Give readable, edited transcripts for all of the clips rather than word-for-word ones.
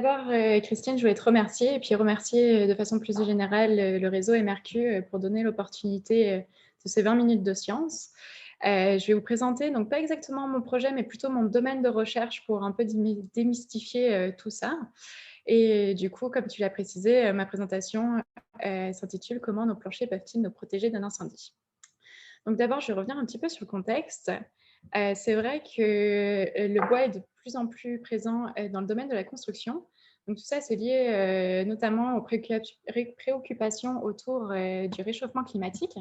D'abord, Christine, je voulais te remercier et puis remercier de façon plus générale le réseau MRQ pour donner l'opportunité de ces 20 minutes de science. Je vais vous présenter, donc pas exactement mon projet, mais plutôt mon domaine de recherche pour un peu démystifier tout ça. Et du coup, comme tu l'as précisé, ma présentation s'intitule « Comment nos planchers peuvent-ils nous protéger d'un incendie ?» Donc d'abord, je vais revenir un petit peu sur le contexte. C'est vrai que le bois est de plus en plus présent dans le domaine de la construction. Donc tout ça, c'est lié notamment aux préoccupations autour du réchauffement climatique.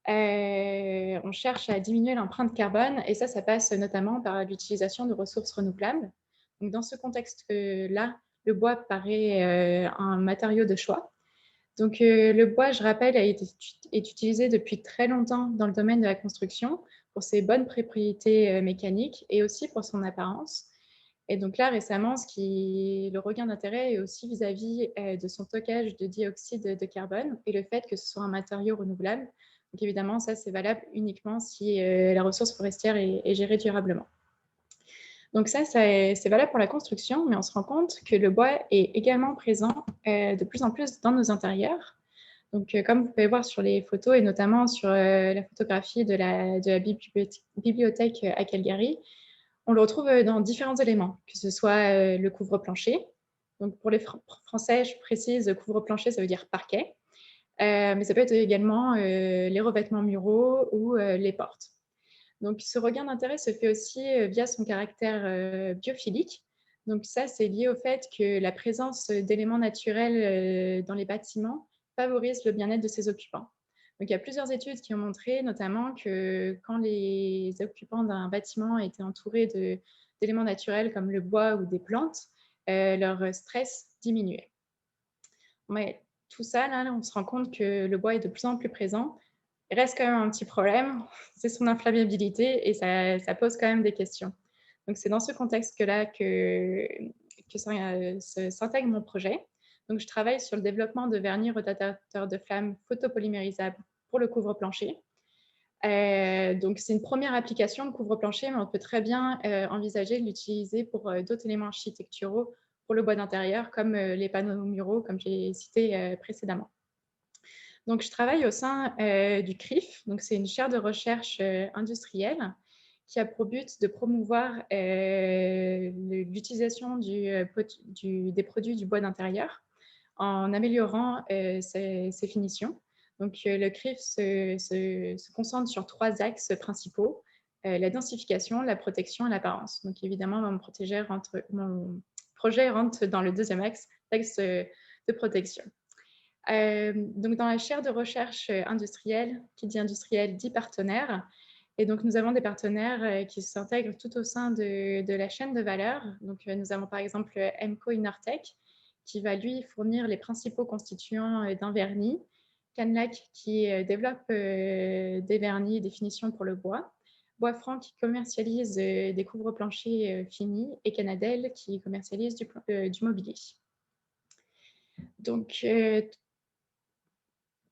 On cherche à diminuer l'empreinte carbone et ça passe notamment par l'utilisation de ressources renouvelables. Donc dans ce contexte-là, le bois paraît un matériau de choix. Donc, le bois, je rappelle, est utilisé depuis très longtemps dans le domaine de la construction pour ses bonnes propriétés mécaniques et aussi pour son apparence. Et donc là, récemment, le regain d'intérêt est aussi vis-à-vis de son stockage de dioxyde de carbone et le fait que ce soit un matériau renouvelable. Donc évidemment, ça, c'est valable uniquement si la ressource forestière est gérée durablement. Donc ça, c'est valable pour la construction, mais on se rend compte que le bois est également présent de plus en plus dans nos intérieurs. Donc, comme vous pouvez voir sur les photos et notamment sur la photographie de la bibliothèque à Calgary, on le retrouve dans différents éléments, que ce soit le couvre-plancher. Donc, pour les Français, je précise, couvre-plancher, ça veut dire parquet. Mais ça peut être également les revêtements muraux ou les portes. Donc, ce regain d'intérêt se fait aussi via son caractère biophilique. Donc, ça, c'est lié au fait que la présence d'éléments naturels dans les bâtiments favorise le bien-être de ses occupants. Donc, il y a plusieurs études qui ont montré notamment que quand les occupants d'un bâtiment étaient entourés d'éléments naturels comme le bois ou des plantes, leur stress diminuait. Mais tout ça, là, on se rend compte que le bois est de plus en plus présent. Il reste quand même un petit problème, c'est son inflammabilité et ça pose quand même des questions. Donc, c'est dans ce contexte-là que s'intègre mon projet. Donc, je travaille sur le développement de vernis retardateurs de flammes photopolymérisables pour le couvre-plancher. Donc, c'est une première application de couvre-plancher, mais on peut très bien envisager de l'utiliser pour d'autres éléments architecturaux pour le bois d'intérieur, comme les panneaux muraux, comme j'ai cité précédemment. Donc, je travaille au sein du CRIF, donc c'est une chaire de recherche industrielle qui a pour but de promouvoir l'utilisation des produits du bois d'intérieur en améliorant ses finitions. Donc, le CRIF se concentre sur 3 axes principaux, la densification, la protection et l'apparence. Donc, évidemment, mon projet rentre dans le deuxième axe de protection. Donc, dans la chaire de recherche industrielle, qui dit industriel dit partenaire. Et donc, nous avons des partenaires qui s'intègrent tout au sein de la chaîne de valeur. Donc, nous avons par exemple Emco Inortech, qui va lui fournir les principaux constituants d'un vernis, Canlac qui développe des vernis et des finitions pour le bois, Boisfranc qui commercialise des couvre-planchers finis et Canadel qui commercialise du mobilier. Donc,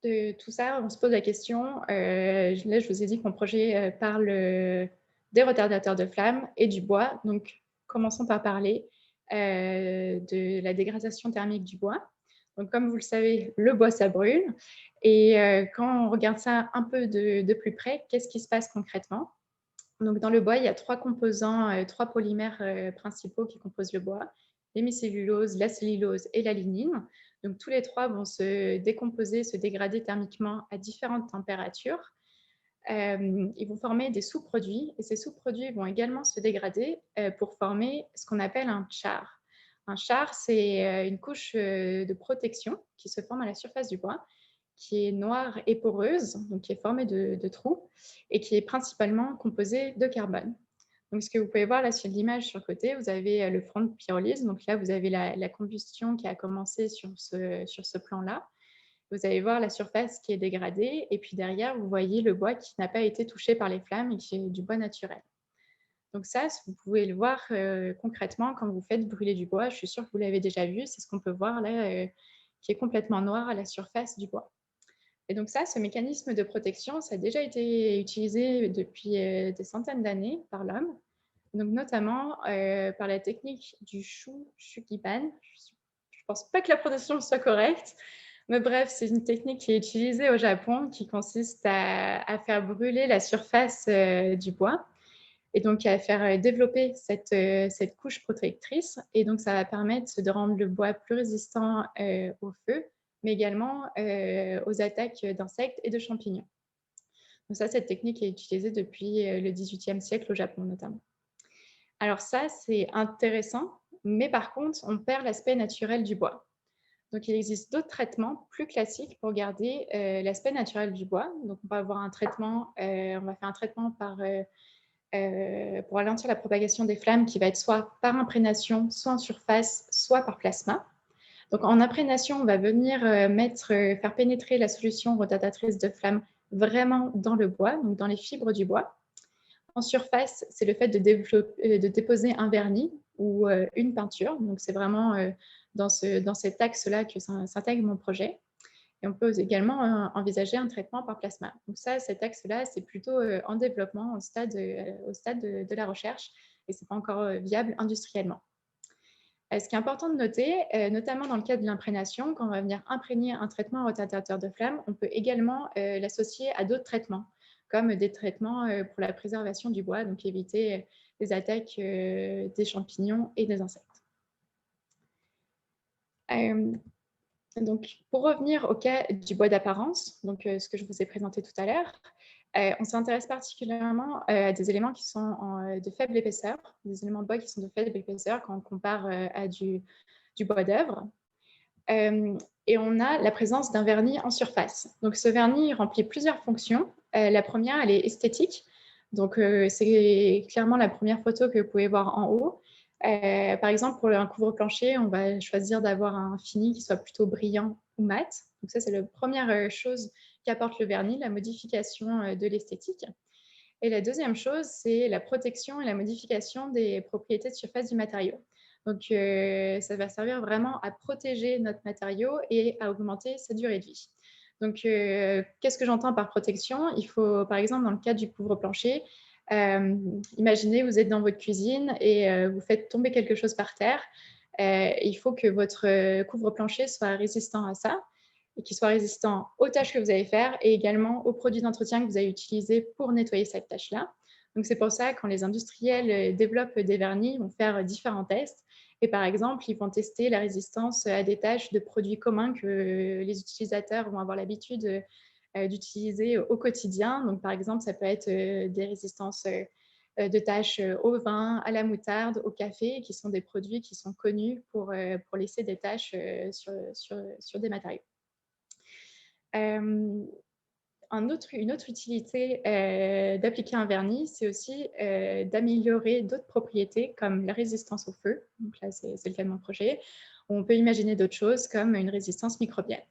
de tout ça, on se pose la question. Là, je vous ai dit que mon projet parle des retardateurs de flammes et du bois. Donc, commençons par parler de la dégradation thermique du bois. Donc, comme vous le savez, le bois, ça brûle. Et quand on regarde ça un peu de plus près, qu'est-ce qui se passe concrètement? Donc, dans le bois, il y a 3 composants, 3 polymères principaux qui composent le bois, l'hémicellulose, la cellulose et la lignine. Donc, tous les 3 vont se décomposer, se dégrader thermiquement à différentes températures. Ils vont former des sous-produits et ces sous-produits vont également se dégrader pour former ce qu'on appelle un char. Un char, c'est une couche de protection qui se forme à la surface du bois, qui est noire et poreuse, donc qui est formée de trous et qui est principalement composée de carbone. Donc, ce que vous pouvez voir là sur l'image sur le côté, vous avez le front de pyrolyse. Donc là, vous avez la combustion qui a commencé sur ce plan-là. Vous allez voir la surface qui est dégradée. Et puis derrière, vous voyez le bois qui n'a pas été touché par les flammes et qui est du bois naturel. Donc ça, vous pouvez le voir concrètement quand vous faites brûler du bois. Je suis sûre que vous l'avez déjà vu. C'est ce qu'on peut voir là, qui est complètement noir à la surface du bois. Et donc ça, ce mécanisme de protection, ça a déjà été utilisé depuis des centaines d'années par l'homme. Donc notamment, par la technique du Shukiban. Je pense pas que la prononciation soit correcte, mais bref, c'est une technique qui est utilisée au Japon, qui consiste à faire brûler la surface, du bois et donc à faire, développer cette couche protectrice et donc ça va permettre de rendre le bois plus résistant, au feu, mais également, aux attaques d'insectes et de champignons. Donc ça, cette technique est utilisée depuis, le XVIIIe siècle au Japon notamment. Alors ça, c'est intéressant, mais par contre, on perd l'aspect naturel du bois. Donc il existe d'autres traitements plus classiques pour garder, l'aspect naturel du bois. Donc on va avoir un traitement, on va faire un traitement pour ralentir la propagation des flammes qui va être soit par imprégnation, soit en surface, soit par plasma. Donc en imprégnation, on va venir, faire pénétrer la solution retardatrice de flamme vraiment dans le bois, donc dans les fibres du bois. En surface, c'est le fait de déposer un vernis ou une peinture. Donc, c'est vraiment dans cet axe-là que s'intègre mon projet. Et on peut également envisager un traitement par plasma. Donc ça, cet axe-là, c'est plutôt en développement, au stade de la recherche, et ce n'est pas encore viable industriellement. Ce qui est important de noter, notamment dans le cas de l'imprégnation, quand on va venir imprégner un traitement retardateur de flamme, on peut également l'associer à d'autres traitements, comme des traitements pour la préservation du bois, donc éviter les attaques des champignons et des insectes. Donc, pour revenir au cas du bois d'apparence, donc ce que je vous ai présenté tout à l'heure, on s'intéresse particulièrement à des éléments qui sont de faible épaisseur, des éléments de bois qui sont de faible épaisseur quand on compare à du bois d'œuvre. Et on a la présence d'un vernis en surface. Donc ce vernis remplit plusieurs fonctions. La première, elle est esthétique. Donc c'est clairement la première photo que vous pouvez voir en haut. Par exemple, pour un couvre-plancher, on va choisir d'avoir un fini qui soit plutôt brillant ou mat. Donc ça, c'est la première chose qu'apporte le vernis, la modification de l'esthétique. Et la deuxième chose, c'est la protection et la modification des propriétés de surface du matériau. Donc, ça va servir vraiment à protéger notre matériau et à augmenter sa durée de vie. Donc, qu'est-ce que j'entends par protection? Il faut, par exemple, dans le cas du couvre-plancher, imaginez, vous êtes dans votre cuisine et vous faites tomber quelque chose par terre. Il faut que votre couvre-plancher soit résistant à ça et qu'il soit résistant aux tâches que vous allez faire et également aux produits d'entretien que vous allez utiliser pour nettoyer cette tâche-là. Donc, c'est pour ça que quand les industriels développent des vernis, ils vont faire différents tests. Et par exemple, ils vont tester la résistance à des tâches de produits communs que les utilisateurs vont avoir l'habitude d'utiliser au quotidien. Donc, par exemple, ça peut être des résistances de tâches au vin, à la moutarde, au café, qui sont des produits qui sont connus pour laisser des tâches sur des matériaux. Une autre utilité d'appliquer un vernis, c'est aussi d'améliorer d'autres propriétés comme la résistance au feu. Donc là, c'est le cas de mon projet. On peut imaginer d'autres choses comme une résistance microbienne.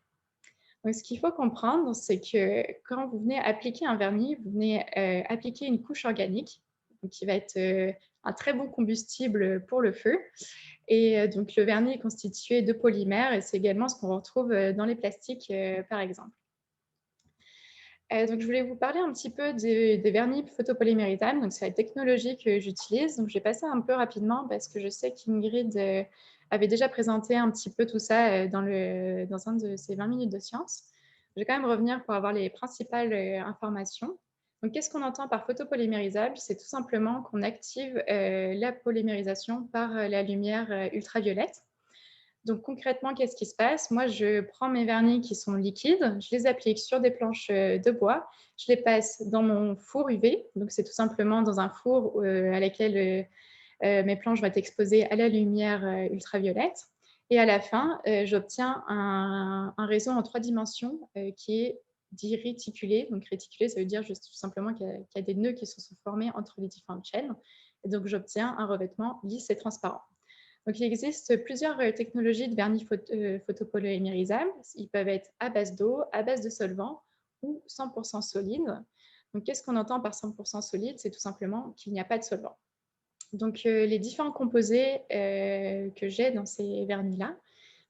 Donc, ce qu'il faut comprendre, c'est que quand vous venez appliquer un vernis, vous venez appliquer une couche organique qui va être un très bon combustible pour le feu. Et donc, le vernis est constitué de polymères et c'est également ce qu'on retrouve dans les plastiques, par exemple. Donc, je voulais vous parler un petit peu des vernis photopolymérisables. Donc, c'est la technologie que j'utilise. Donc, je vais passer un peu rapidement parce que je sais qu'Ingrid avait déjà présenté un petit peu tout ça dans un de ses 20 minutes de science. Je vais quand même revenir pour avoir les principales informations. Donc, qu'est-ce qu'on entend par photopolymérisable? C'est tout simplement qu'on active la polymérisation par la lumière ultraviolette. Donc concrètement, qu'est-ce qui se passe? Moi, je prends mes vernis qui sont liquides, je les applique sur des planches de bois, je les passe dans mon four UV. Donc c'est tout simplement dans un four à laquelle mes planches vont être exposées à la lumière ultraviolette. Et à la fin, j'obtiens un réseau en 3 dimensions qui est dit réticulé. Donc réticulé, ça veut dire juste tout simplement qu'il y a des nœuds qui se sont formés entre les différentes chaînes. Et donc j'obtiens un revêtement lisse et transparent. Donc, il existe plusieurs technologies de vernis photopolymérisables. Ils peuvent être à base d'eau, à base de solvant ou 100% solide. Donc, qu'est-ce qu'on entend par 100% solide? C'est tout simplement qu'il n'y a pas de solvant. Donc, les différents composés que j'ai dans ces vernis-là,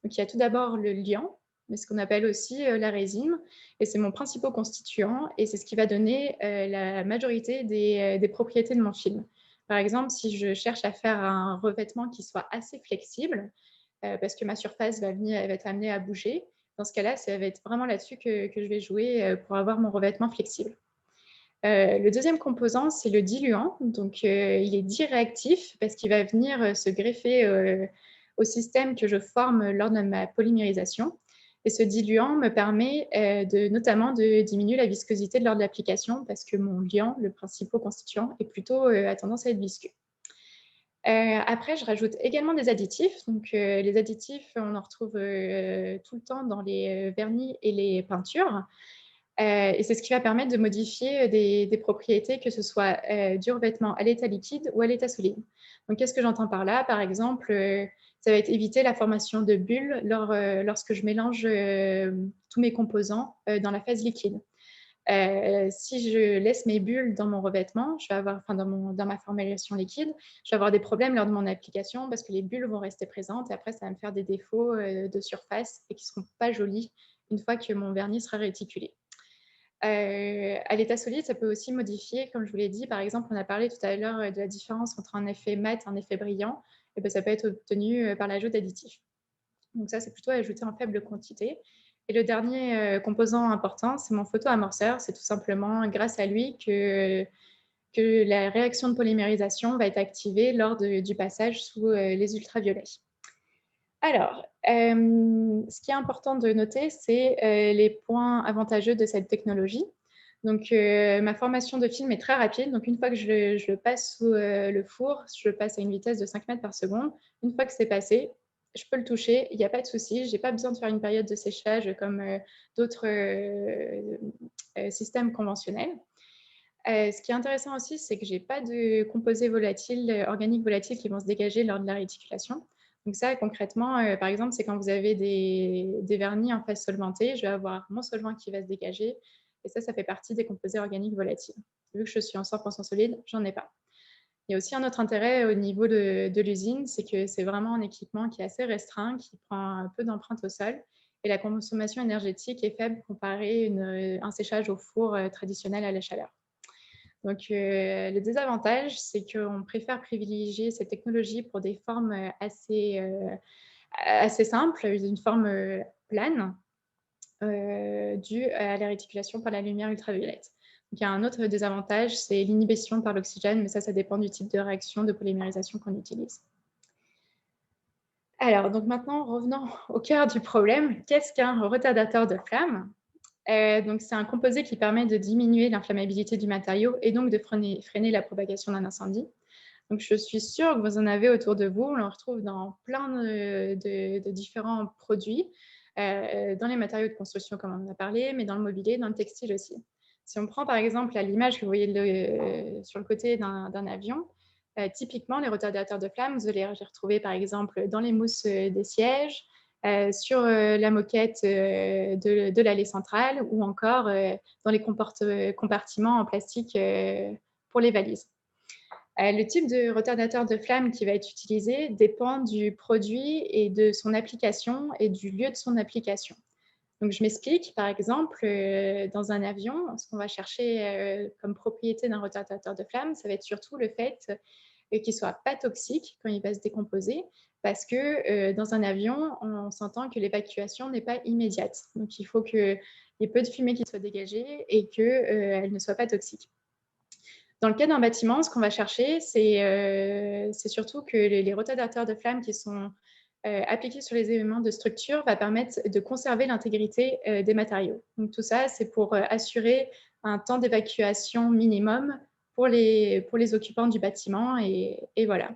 donc il y a tout d'abord le liant, mais ce qu'on appelle aussi la résine, et c'est mon principal constituant, et c'est ce qui va donner la majorité des propriétés de mon film. Par exemple, si je cherche à faire un revêtement qui soit assez flexible, parce que ma surface elle va être amenée à bouger, dans ce cas-là, ça va être vraiment là-dessus que je vais jouer, pour avoir mon revêtement flexible. Le deuxième composant, c'est le diluant. Donc, il est diréactif parce qu'il va venir, se greffer, au système que je forme lors de ma polymérisation et ce diluant me permet, notamment de diminuer la viscosité lors de l'application parce que mon liant, le principal constituant, est plutôt, a tendance à être visqueux. Après, je rajoute également des additifs. Donc, les additifs, on en retrouve, tout le temps dans les, vernis et les peintures. Et c'est ce qui va permettre de modifier, des propriétés, que ce soit, du revêtement à l'état liquide ou à l'état solide. Donc qu'est-ce que j'entends par là? Par exemple, ça va être éviter la formation de bulles lorsque je mélange, tous mes composants, dans la phase liquide. Si je laisse mes bulles dans mon revêtement, je vais avoir enfin dans ma formulation liquide, je vais avoir des problèmes lors de mon application parce que les bulles vont rester présentes et après ça va me faire des défauts, de surface et qui ne seront pas jolis une fois que mon vernis sera réticulé. À l'état solide, ça peut aussi modifier, comme je vous l'ai dit, par exemple, on a parlé tout à l'heure, de la différence entre un effet mat et un effet brillant et ben, ça peut être obtenu, par l'ajout d'additifs. Donc ça, c'est plutôt ajouté en faible quantité et le dernier, composant important, c'est mon photoamorceur. C'est tout simplement grâce à lui que la réaction de polymérisation va être activée lors du passage sous, les ultraviolets. Alors, ce qui est important de noter, c'est, les points avantageux de cette technologie. Donc, ma formation de film est très rapide. Donc une fois que je le passe sous, le four, je le passe à une vitesse de 5 mètres par seconde. Une fois que c'est passé, je peux le toucher, il n'y a pas de souci. Je n'ai pas besoin de faire une période de séchage comme, d'autres, systèmes conventionnels. Ce qui est intéressant aussi, c'est que j'ai pas de composés volatiles, organiques volatiles qui vont se dégager lors de la réticulation. Donc ça, concrètement, par exemple, c'est quand vous avez des vernis en phase solvantée, je vais avoir mon solvant qui va se dégager et ça fait partie des composés organiques volatiles. Vu que je suis en 100 % solide, j'en ai pas. Il y a aussi un autre intérêt au niveau de l'usine, c'est que c'est vraiment un équipement qui est assez restreint, qui prend un peu d'empreinte au sol et la consommation énergétique est faible comparé un séchage au four, traditionnel à la chaleur. Donc, le désavantage, c'est qu'on préfère privilégier cette technologie pour des formes, assez simples, une forme, plane, due à la réticulation par la lumière ultraviolette. Donc il y a un autre désavantage, c'est l'inhibition par l'oxygène, mais ça dépend du type de réaction de polymérisation qu'on utilise. Alors, donc maintenant, revenons au cœur du problème. Qu'est-ce qu'un retardateur de flamme? Donc c'est un composé qui permet de diminuer l'inflammabilité du matériau et donc de freiner la propagation d'un incendie. Donc je suis sûre que vous en avez autour de vous. On le retrouve dans plein de différents produits, dans les matériaux de construction comme on en a parlé, mais dans le mobilier, dans le textile aussi. Si on prend par exemple à l'image que vous voyez sur le côté d'un avion, typiquement les retardateurs de flammes, vous allez les retrouver par exemple dans les mousses, des sièges, sur, la moquette, de l'allée centrale ou encore, dans les compartiments en plastique, pour les valises. Le type de retardateur de flamme qui va être utilisé dépend du produit et de son application et du lieu de son application. Donc je m'explique, par exemple, dans un avion, ce qu'on va chercher, comme propriété d'un retardateur de flamme, ça va être surtout le fait, qu'il ne soit pas toxique quand il va se décomposer parce que, dans un avion, on s'entend que l'évacuation n'est pas immédiate. Donc il faut qu'il y ait peu de fumée qui soit dégagée et qu'elle ne soit pas toxique. Dans le cas d'un bâtiment, ce qu'on va chercher, c'est surtout que les retardateurs de flammes qui sont, appliqués sur les éléments de structure va permettre de conserver l'intégrité, des matériaux. Donc tout ça, c'est pour, assurer un temps d'évacuation minimum pour les occupants du bâtiment et voilà.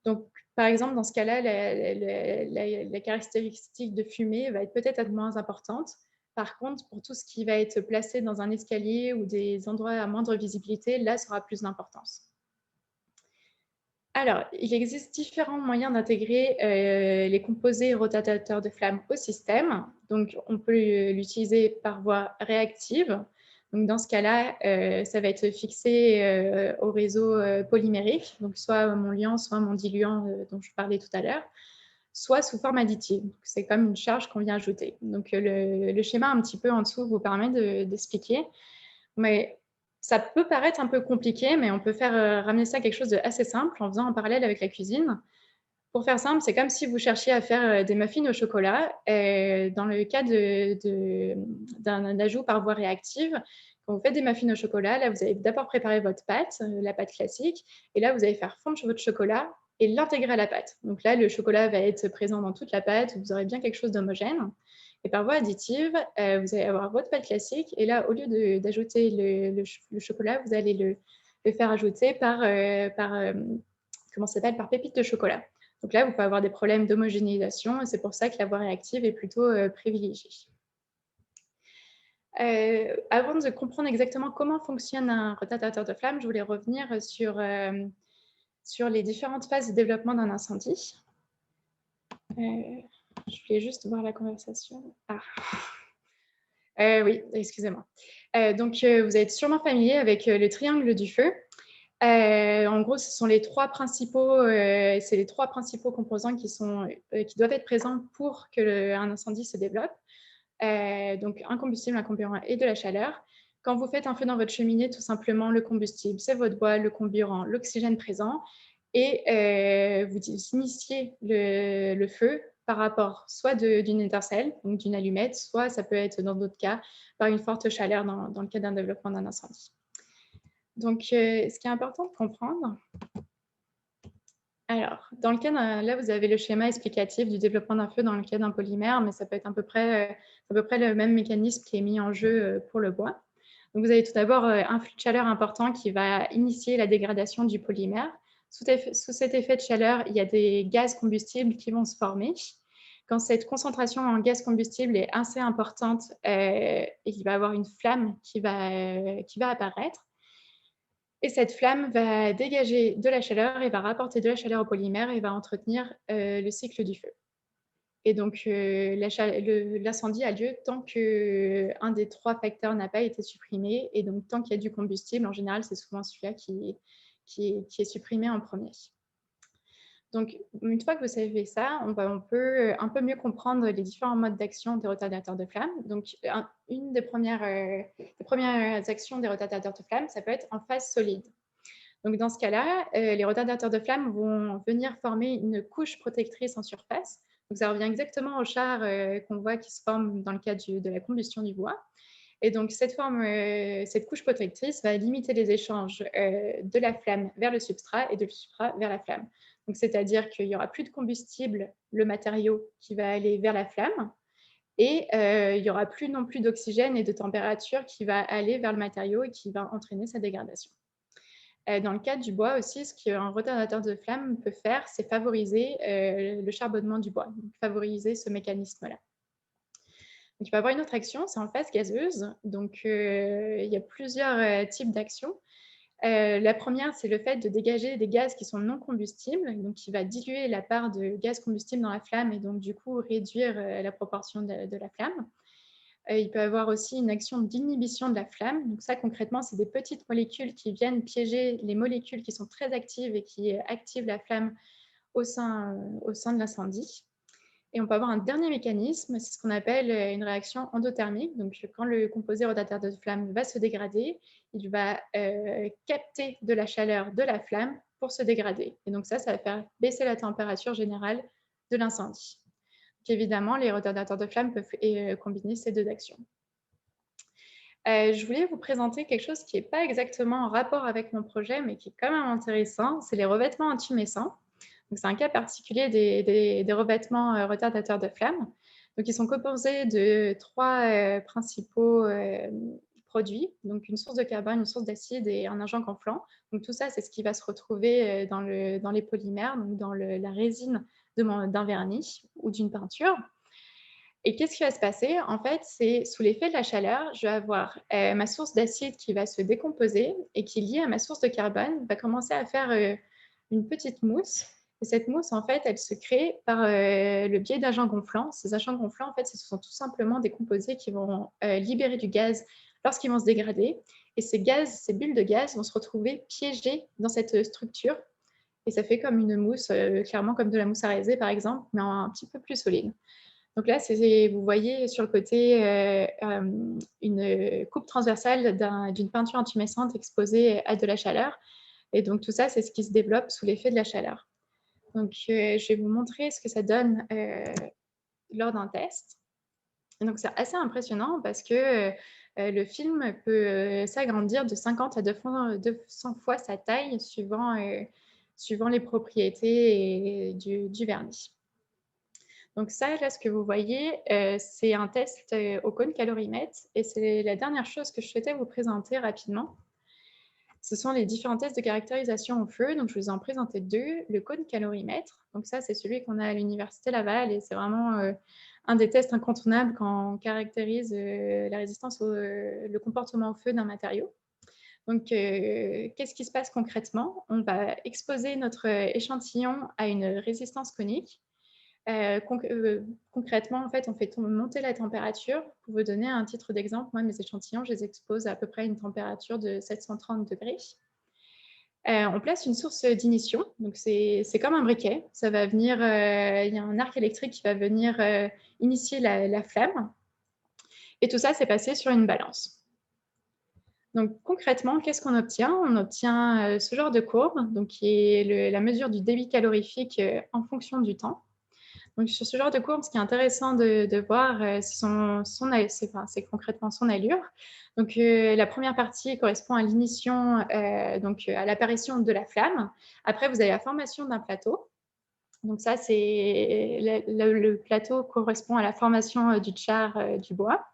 Donc par exemple, dans ce cas-là, la caractéristique de fumée va être peut-être moins importante. Par contre, pour tout ce qui va être placé dans un escalier ou des endroits à moindre visibilité, là, ça aura plus d'importance. Alors, il existe différents moyens d'intégrer, les composés rotateurs de flamme au système. Donc on peut l'utiliser par voie réactive. Donc dans ce cas-là, ça va être fixé, au réseau, polymérique, donc soit mon liant, soit mon diluant, dont je parlais tout à l'heure, soit sous forme additive. C'est comme une charge qu'on vient ajouter. Donc le schéma un petit peu en dessous vous permet d'expliquer. Mais Ça peut paraître un peu compliqué, mais on peut faire, ramener ça à quelque chose d'assez simple en faisant un parallèle avec la cuisine. Pour faire simple, c'est comme si vous cherchiez à faire, des muffins au chocolat, dans le cas d'un ajout par voie réactive. Quand vous faites des muffins au chocolat, là, vous allez d'abord préparer votre pâte, la pâte classique et là, vous allez faire fondre votre chocolat et l'intégrer à la pâte. Donc là, le chocolat va être présent dans toute la pâte, vous aurez bien quelque chose d'homogène et par voie additive, vous allez avoir votre pâte classique et là, au lieu d'ajouter le chocolat, vous allez le faire ajouter comment ça s'appelle? Par pépites de chocolat. Donc là, vous pouvez avoir des problèmes d'homogénéisation et c'est pour ça que la voie réactive est plutôt privilégiée. Avant de comprendre exactement comment fonctionne un retardateur de flamme, je voulais revenir sur les différentes phases de développement d'un incendie. Je voulais juste voir la conversation. Ah. Oui, excusez-moi. Donc, vous êtes sûrement familier avec le triangle du feu. En gros, ce sont les trois principaux composants qui doivent être présents pour qu'un incendie se développe. Donc, un combustible, un comburant et de la chaleur. Quand vous faites un feu dans votre cheminée, tout simplement, le combustible, c'est votre bois, le comburant, l'oxygène présent. Et vous initiez le feu par rapport soit d'une étincelle, donc d'une allumette, soit ça peut être dans d'autres cas par une forte chaleur dans le cas d'un développement d'un incendie. Donc, ce qui est important de comprendre, alors, dans le cas là, vous avez le schéma explicatif du développement d'un feu dans le cas d'un polymère, mais ça peut être à peu près le même mécanisme qui est mis en jeu pour le bois. Donc, vous avez tout d'abord un flux de chaleur important qui va initier la dégradation du polymère. Sous cet effet de chaleur, il y a des gaz combustibles qui vont se former. Quand cette concentration en gaz combustible est assez importante, il va y avoir une flamme qui va apparaître. Et cette flamme va dégager de la chaleur et va rapporter de la chaleur au polymère et va entretenir le cycle du feu. Et donc, l'incendie a lieu tant qu'un des trois facteurs n'a pas été supprimé. Et donc, tant qu'il y a du combustible, en général, c'est souvent celui-là qui est supprimé en premier. Donc, une fois que vous savez ça, on peut un peu mieux comprendre les différents modes d'action des retardateurs de flamme. Donc, une des premières actions des retardateurs de flamme, ça peut être en phase solide. Donc, dans ce cas-là, les retardateurs de flamme vont venir former une couche protectrice en surface. Donc, ça revient exactement au char qu'on voit qui se forme dans le cas de la combustion du bois. Et donc, cette couche protectrice va limiter les échanges de la flamme vers le substrat et de le substrat vers la flamme. Donc, c'est-à-dire qu'il n'y aura plus de combustible, le matériau qui va aller vers la flamme, et il n'y aura plus non plus d'oxygène et de température qui va aller vers le matériau et qui va entraîner sa dégradation. Dans le cas du bois aussi, ce qu'un retardateur de flamme peut faire, c'est favoriser le charbonnement du bois, donc favoriser ce mécanisme-là. Donc, il peut y avoir une autre action, c'est en phase gazeuse. Donc, il y a plusieurs types d'actions. La première, c'est le fait de dégager des gaz qui sont non combustibles, donc qui va diluer la part de gaz combustible dans la flamme et donc du coup réduire la proportion de la flamme. Il peut y avoir aussi une action d'inhibition de la flamme. Donc ça, concrètement, c'est des petites molécules qui viennent piéger les molécules qui sont très actives et qui activent la flamme au sein de l'incendie. Et on peut avoir un dernier mécanisme, c'est ce qu'on appelle une réaction endothermique. Donc, quand le composé retardateur de flamme va se dégrader, il va capter de la chaleur de la flamme pour se dégrader. Et donc ça va faire baisser la température générale de l'incendie. Évidemment, les retardateurs de flamme peuvent combiner ces deux actions. Je voulais vous présenter quelque chose qui n'est pas exactement en rapport avec mon projet, mais qui est quand même intéressant, c'est les revêtements intumescents. C'est un cas particulier des revêtements retardateurs de flamme. Donc, ils sont composés de trois principaux produits, donc une source de carbone, une source d'acide et un agent gonflant. Donc, tout ça, c'est ce qui va se retrouver dans les polymères, donc dans la résine d'un vernis ou d'une peinture. Et qu'est-ce qui va se passer? En fait, c'est sous l'effet de la chaleur, je vais avoir ma source d'acide qui va se décomposer et qui, liée à ma source de carbone, va commencer à faire une petite mousse. Et cette mousse, en fait, elle se crée par le biais d'agents gonflants. Ces agents gonflants, en fait, ce sont tout simplement des composés qui vont libérer du gaz lorsqu'ils vont se dégrader. Et ces bulles de gaz vont se retrouver piégées dans cette structure. Et ça fait comme une mousse, clairement comme de la mousse à raiser, par exemple, mais un petit peu plus solide. Donc là, vous voyez sur le côté une coupe transversale d'une peinture intumescente exposée à de la chaleur. Et donc tout ça, c'est ce qui se développe sous l'effet de la chaleur. Donc je vais vous montrer ce que ça donne lors d'un test. Et donc c'est assez impressionnant parce que le film peut s'agrandir de 50 à 200 fois sa taille suivant les propriétés du vernis. Donc ça, là, ce que vous voyez, c'est un test au cône calorimètre et c'est la dernière chose que je souhaitais vous présenter rapidement. Ce sont les différents tests de caractérisation au feu. Donc, je vous en présentais 2. Le cône calorimètre, donc ça, c'est celui qu'on a à l'université Laval et c'est vraiment un des tests incontournables quand on caractérise la résistance le comportement au feu d'un matériau. Donc, qu'est-ce qui se passe concrètement? On va exposer notre échantillon à une résistance conique. Concrètement, en fait, on fait monter la température. Pour vous donner un titre d'exemple, moi, mes échantillons, je les expose à peu près à une température de 730 degrés. On place une source d'ignition, donc c'est comme un briquet. Ça va venir, il y a un arc électrique qui va venir initier la flamme. Et tout ça, c'est passé sur une balance. Donc concrètement, qu'est-ce qu'on obtient? On obtient ce genre de courbe, donc qui est la mesure du débit calorifique en fonction du temps. Donc, sur ce genre de courbe, ce qui est intéressant de voir, c'est concrètement son allure. Donc, la première partie correspond à l'ignition, donc à l'apparition de la flamme. Après, vous avez la formation d'un plateau. Donc ça, le plateau correspond à la formation du char du bois.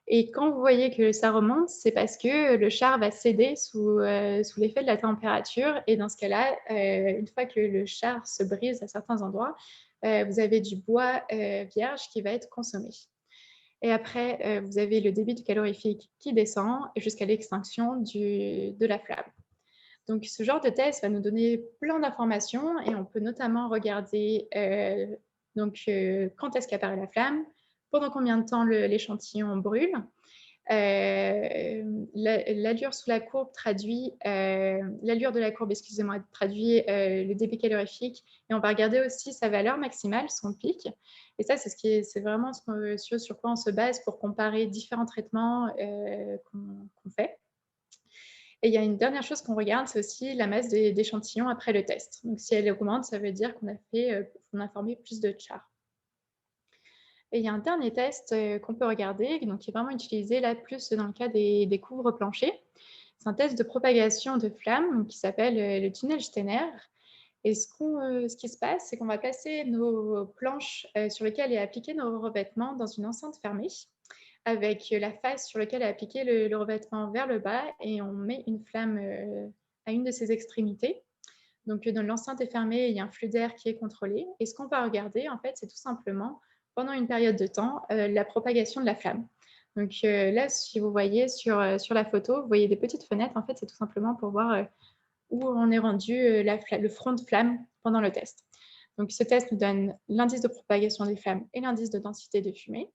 Et quand vous voyez que ça remonte, c'est parce que le char va céder sous l'effet de la température. Et dans ce cas-là, une fois que le char se brise à certains endroits, vous avez du bois vierge qui va être consommé. Et après, vous avez le débit calorifique qui descend jusqu'à l'extinction de la flamme. Donc, ce genre de test va nous donner plein d'informations et on peut notamment regarder quand est-ce qu'apparaît la flamme, pendant combien de temps l'échantillon brûle. L'allure sous la courbe l'allure de la courbe, excusez-moi, traduit le débit calorifique et on va regarder aussi sa valeur maximale, son pic. Et ça, c'est vraiment ce sur quoi on se base pour comparer différents traitements qu'on fait. Et il y a une dernière chose qu'on regarde, c'est aussi la masse d'échantillons après le test. Donc, si elle augmente, ça veut dire qu'on a formé plus de chars. Et il y a un dernier test qu'on peut regarder, donc qui est vraiment utilisé là plus dans le cas des couvre-planchers. C'est un test de propagation de flammes qui s'appelle le tunnel Steiner. Et ce qui se passe, c'est qu'on va placer nos planches sur lesquelles est appliqué nos revêtements dans une enceinte fermée, avec la face sur laquelle est appliqué le revêtement vers le bas, et on met une flamme à une de ses extrémités. Donc, dans l'enceinte est fermée, il y a un flux d'air qui est contrôlé. Et ce qu'on va regarder, en fait, c'est tout simplement, pendant une période de temps, la propagation de la flamme. Donc là, si vous voyez sur la photo, vous voyez des petites fenêtres. En fait, c'est tout simplement pour voir où on est rendu le front de flamme pendant le test. Donc, ce test nous donne l'indice de propagation des flammes et l'indice de densité de fumée.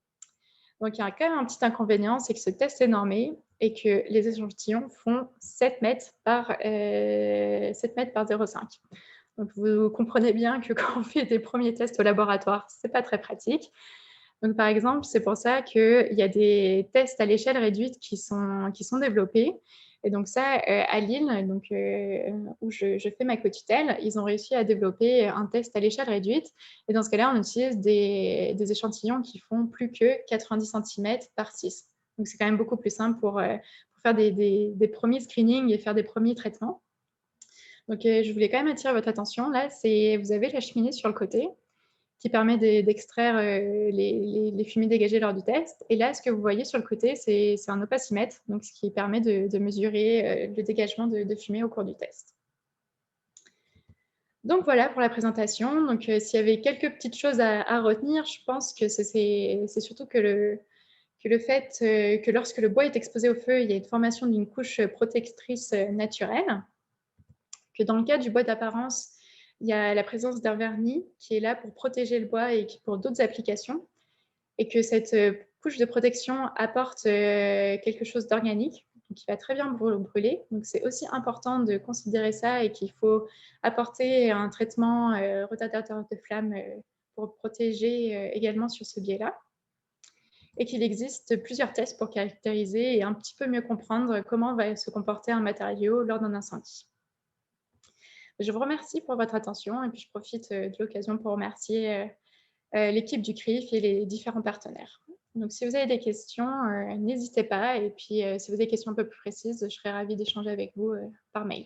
Donc, il y a quand même un petit inconvénient, c'est que ce test est normé et que les échantillons font 7 mètres par 0,5. Donc, vous comprenez bien que quand on fait des premiers tests au laboratoire, ce n'est pas très pratique. Donc, par exemple, c'est pour ça qu'il y a des tests à l'échelle réduite qui sont développés. Et donc ça, à Lille, donc, où je fais ma co-tutelle, ils ont réussi à développer un test à l'échelle réduite. Et dans ce cas-là, on utilise des échantillons qui font plus que 90 cm par 6. Donc c'est quand même beaucoup plus simple pour faire des premiers screenings et faire des premiers traitements. Donc je voulais quand même attirer votre attention. Là, vous avez la cheminée sur le côté qui permet d'extraire les fumées dégagées lors du test. Et là, ce que vous voyez sur le côté, c'est un opacimètre, donc ce qui permet de mesurer le dégagement de fumée au cours du test. Donc voilà pour la présentation. Donc s'il y avait quelques petites choses à retenir, je pense que c'est surtout que le fait que lorsque le bois est exposé au feu, il y a une formation d'une couche protectrice naturelle, que dans le cas du bois d'apparence, il y a la présence d'un vernis qui est là pour protéger le bois et pour d'autres applications, et que cette couche de protection apporte quelque chose d'organique qui va très bien brûler. Donc, c'est aussi important de considérer ça et qu'il faut apporter un traitement retardateur de flamme pour protéger également sur ce biais-là et qu'il existe plusieurs tests pour caractériser et un petit peu mieux comprendre comment va se comporter un matériau lors d'un incendie. Je vous remercie pour votre attention et puis je profite de l'occasion pour remercier l'équipe du CRIF et les différents partenaires. Donc si vous avez des questions, n'hésitez pas et puis si vous avez des questions un peu plus précises, je serais ravie d'échanger avec vous par mail.